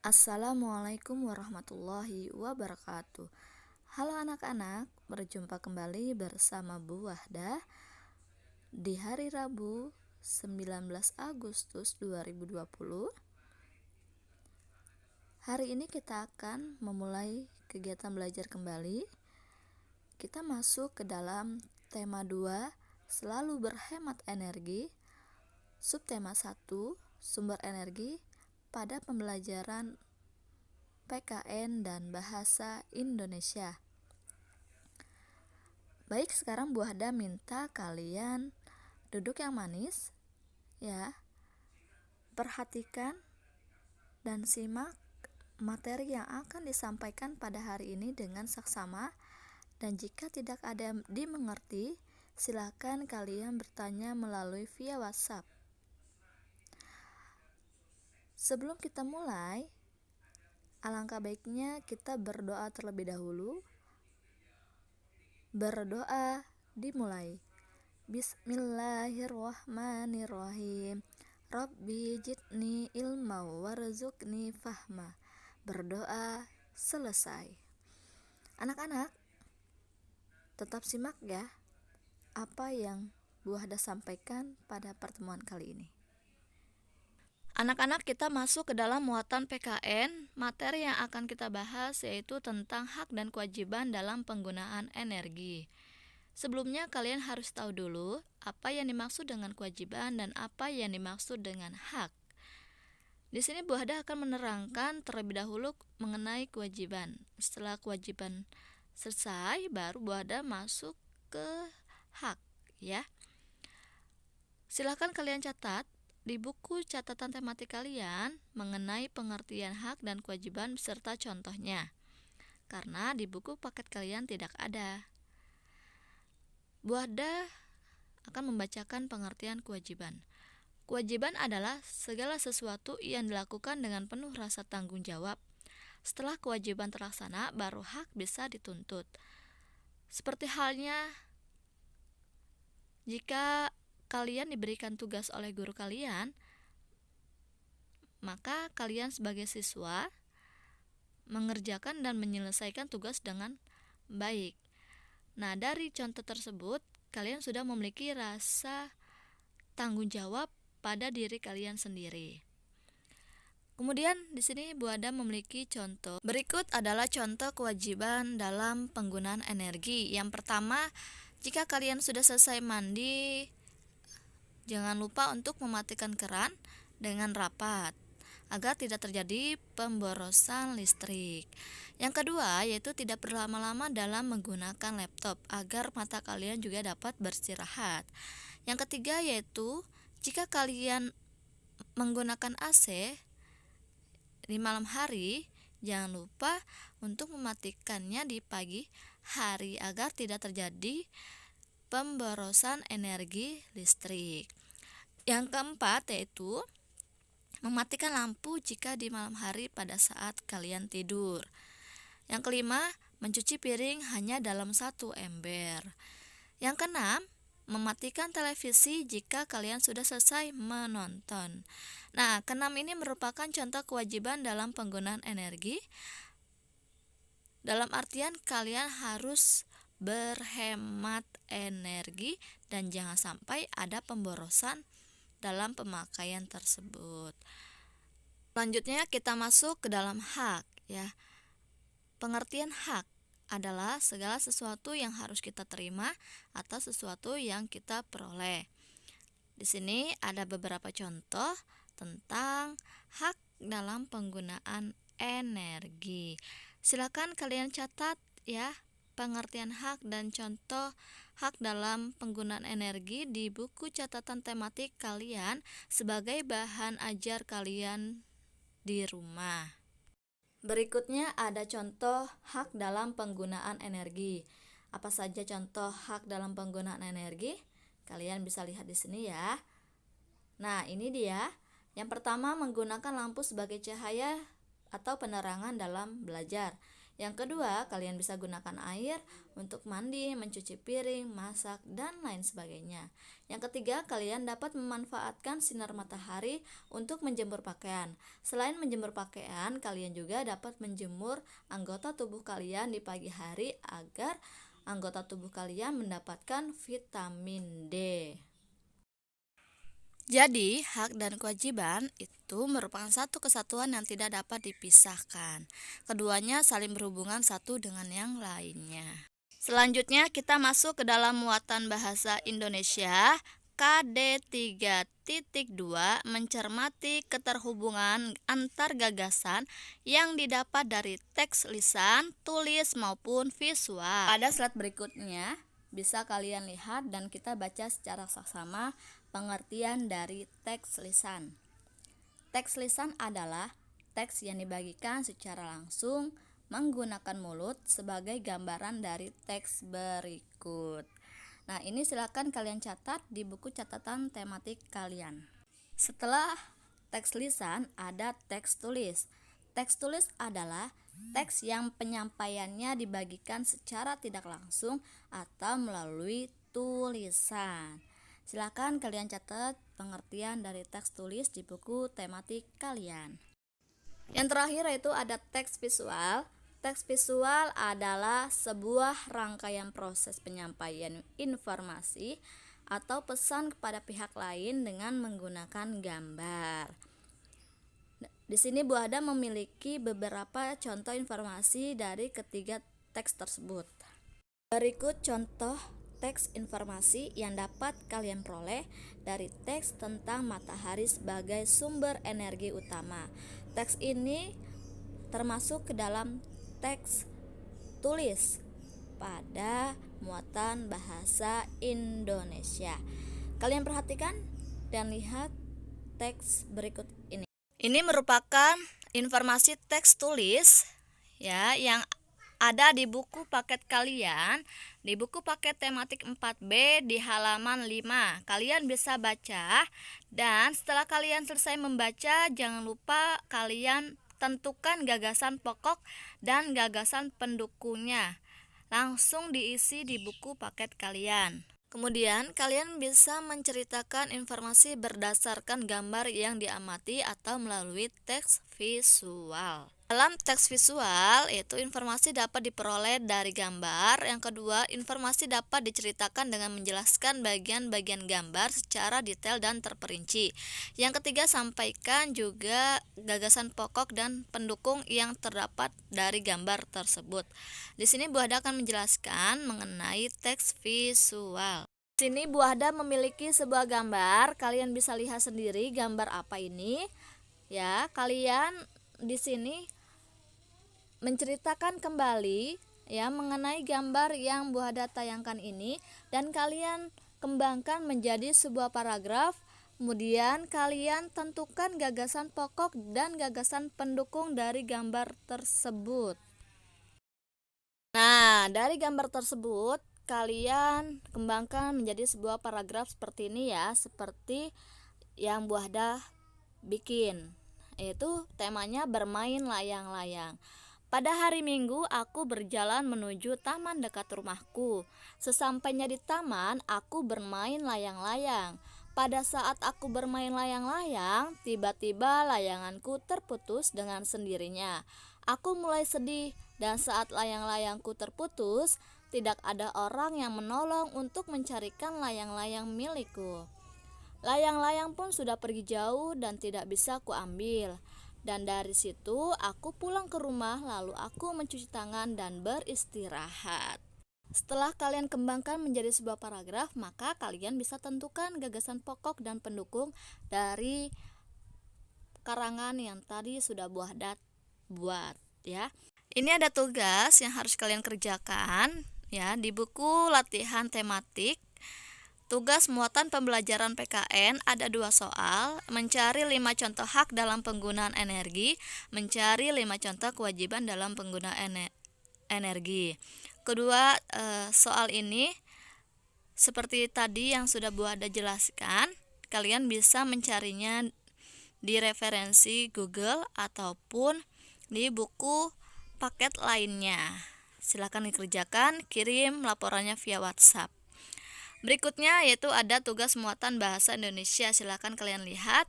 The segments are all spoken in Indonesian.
Assalamualaikum warahmatullahi wabarakatuh. Halo anak-anak, berjumpa kembali bersama Bu Wahdah di hari Rabu 19 Agustus 2020. Hari ini kita akan memulai kegiatan belajar kembali. Kita masuk ke dalam tema 2, selalu berhemat energi. Subtema 1, sumber energi pada pembelajaran PKN dan Bahasa Indonesia. Baik, sekarang Bu Hada minta kalian duduk yang manis ya. Perhatikan dan simak materi yang akan disampaikan pada hari ini dengan saksama, dan jika tidak ada yang dimengerti, silakan kalian bertanya melalui via WhatsApp. Sebelum kita mulai, alangkah baiknya kita berdoa terlebih dahulu. Berdoa dimulai. Bismillahirrahmanirrahim. Rabbi jidni ilma warzuqni fahma. Berdoa selesai. Anak-anak, tetap simak ya apa yang Bu Hada sampaikan pada pertemuan kali ini. Anak-anak, kita masuk ke dalam muatan PKN. Materi yang akan kita bahas yaitu tentang hak dan kewajiban dalam penggunaan energi. Sebelumnya kalian harus tahu dulu apa yang dimaksud dengan kewajiban dan apa yang dimaksud dengan hak. Di sini Bu Hada akan menerangkan terlebih dahulu mengenai kewajiban. Setelah kewajiban selesai, baru Bu Hada masuk ke hak ya. Silakan kalian catat di buku catatan tematik kalian mengenai pengertian hak dan kewajiban beserta contohnya, karena di buku paket kalian tidak ada. Bu Hada akan membacakan pengertian kewajiban. Kewajiban adalah segala sesuatu yang dilakukan dengan penuh rasa tanggung jawab. Setelah kewajiban terlaksana, baru hak bisa dituntut. Seperti halnya jika kalian diberikan tugas oleh guru kalian, maka kalian sebagai siswa mengerjakan dan menyelesaikan tugas dengan baik. Nah, dari contoh tersebut, kalian sudah memiliki rasa tanggung jawab pada diri kalian sendiri. Kemudian di sini Bu Hada memiliki contoh. Berikut adalah contoh kewajiban dalam penggunaan energi. Yang pertama, jika kalian sudah selesai mandi, jangan lupa untuk mematikan keran dengan rapat agar tidak terjadi pemborosan listrik. Yang kedua, yaitu tidak berlama-lama dalam menggunakan laptop agar mata kalian juga dapat beristirahat. Yang ketiga, yaitu jika kalian menggunakan AC di malam hari, jangan lupa untuk mematikannya di pagi hari agar tidak terjadi pemborosan energi listrik. Yang keempat, yaitu mematikan lampu jika di malam hari pada saat kalian tidur. Yang kelima, mencuci piring hanya dalam 1 ember. Yang keenam, mematikan televisi jika kalian sudah selesai menonton. Nah, keenam ini merupakan contoh kewajiban dalam penggunaan energi. Dalam artian kalian harus berhemat energi dan jangan sampai ada pemborosan dalam pemakaian tersebut. Selanjutnya kita masuk ke dalam hak ya. Pengertian hak adalah segala sesuatu yang harus kita terima atau sesuatu yang kita peroleh. Di sini ada beberapa contoh tentang hak dalam penggunaan energi. Silakan kalian catat ya pengertian hak dan contoh hak dalam penggunaan energi di buku catatan tematik kalian sebagai bahan ajar kalian di rumah. Berikutnya ada contoh hak dalam penggunaan energi. Apa saja contoh hak dalam penggunaan energi? Kalian bisa lihat di sini ya. Nah, ini dia. Yang pertama, menggunakan lampu sebagai cahaya atau penerangan dalam belajar. Yang kedua, kalian bisa gunakan air untuk mandi, mencuci piring, masak, dan lain sebagainya. Yang ketiga, kalian dapat memanfaatkan sinar matahari untuk menjemur pakaian. Selain menjemur pakaian, kalian juga dapat menjemur anggota tubuh kalian di pagi hari agar anggota tubuh kalian mendapatkan vitamin D. Jadi, hak dan kewajiban itu merupakan satu kesatuan yang tidak dapat dipisahkan. Keduanya saling berhubungan satu dengan yang lainnya. Selanjutnya kita masuk ke dalam muatan bahasa Indonesia. KD 3.2 mencermati keterhubungan antar gagasan yang didapat dari teks lisan, tulis maupun visual. Pada slide berikutnya bisa kalian lihat dan kita baca secara saksama pengertian dari teks lisan. Teks lisan adalah teks yang dibagikan secara langsung menggunakan mulut sebagai gambaran dari teks berikut. Nah, ini silakan kalian catat di buku catatan tematik kalian. Setelah teks lisan ada teks tulis. Teks tulis adalah teks yang penyampaiannya dibagikan secara tidak langsung atau melalui tulisan. Silakan kalian catat pengertian dari teks tulis di buku tematik kalian. Yang terakhir yaitu ada teks visual. Teks visual adalah sebuah rangkaian proses penyampaian informasi atau pesan kepada pihak lain dengan menggunakan gambar. Di sini Bu Ada memiliki beberapa contoh informasi dari ketiga teks tersebut. Berikut contoh teks informasi yang dapat kalian peroleh dari teks tentang matahari sebagai sumber energi utama. Teks ini termasuk ke dalam teks tulis pada muatan bahasa Indonesia. Kalian perhatikan dan lihat teks berikut ini. Ini merupakan informasi teks tulis ya yang ada di buku paket kalian, di buku paket tematik 4B di halaman 5. Kalian bisa baca dan setelah kalian selesai membaca, jangan lupa kalian tentukan gagasan pokok dan gagasan pendukungnya. Langsung diisi di buku paket kalian. Kemudian kalian bisa menceritakan informasi berdasarkan gambar yang diamati atau melalui teks visual. Dalam teks visual, itu informasi dapat diperoleh dari gambar. Yang kedua, informasi dapat diceritakan dengan menjelaskan bagian-bagian gambar secara detail dan terperinci. Yang ketiga, sampaikan juga gagasan pokok dan pendukung yang terdapat dari gambar tersebut. Di sini Bu Ada akan menjelaskan mengenai teks visual. Di sini Bu Ada memiliki sebuah gambar. Kalian bisa lihat sendiri gambar apa ini. Ya, kalian di sini menceritakan kembali ya mengenai gambar yang Bu Ada tayangkan ini dan kalian kembangkan menjadi sebuah paragraf. Kemudian kalian tentukan gagasan pokok dan gagasan pendukung dari gambar tersebut. Nah, dari gambar tersebut kalian kembangkan menjadi sebuah paragraf seperti ini ya, seperti yang Bu Ada bikin. Yaitu temanya bermain layang-layang. Pada hari Minggu, aku berjalan menuju taman dekat rumahku. Sesampainya di taman, aku bermain layang-layang. Pada saat aku bermain layang-layang, tiba-tiba layanganku terputus dengan sendirinya. Aku mulai sedih, dan saat layang-layangku terputus, tidak ada orang yang menolong untuk mencarikan layang-layang milikku. Layang-layang pun sudah pergi jauh dan tidak bisa kuambil. Dan dari situ aku pulang ke rumah, lalu aku mencuci tangan dan beristirahat. Setelah kalian kembangkan menjadi sebuah paragraf, maka kalian bisa tentukan gagasan pokok dan pendukung dari karangan yang tadi sudah Bu Ada buat ya. Ini ada tugas yang harus kalian kerjakan ya di buku latihan tematik. Tugas muatan pembelajaran PKN ada 2 soal, mencari 5 contoh hak dalam penggunaan energi, mencari 5 contoh kewajiban dalam penggunaan energi. Kedua soal ini seperti tadi yang sudah Bu Ada jelaskan, kalian bisa mencarinya di referensi Google ataupun di buku paket lainnya. Silakan dikerjakan, kirim laporannya via WhatsApp. Berikutnya yaitu ada tugas muatan bahasa Indonesia. Silakan kalian lihat.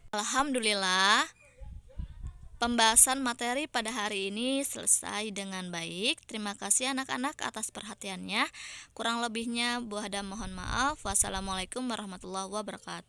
Alhamdulillah, pembahasan materi pada hari ini selesai dengan baik. Terima kasih anak-anak atas perhatiannya. Kurang lebihnya Bu Hada mohon maaf. Wassalamualaikum warahmatullahi wabarakatuh.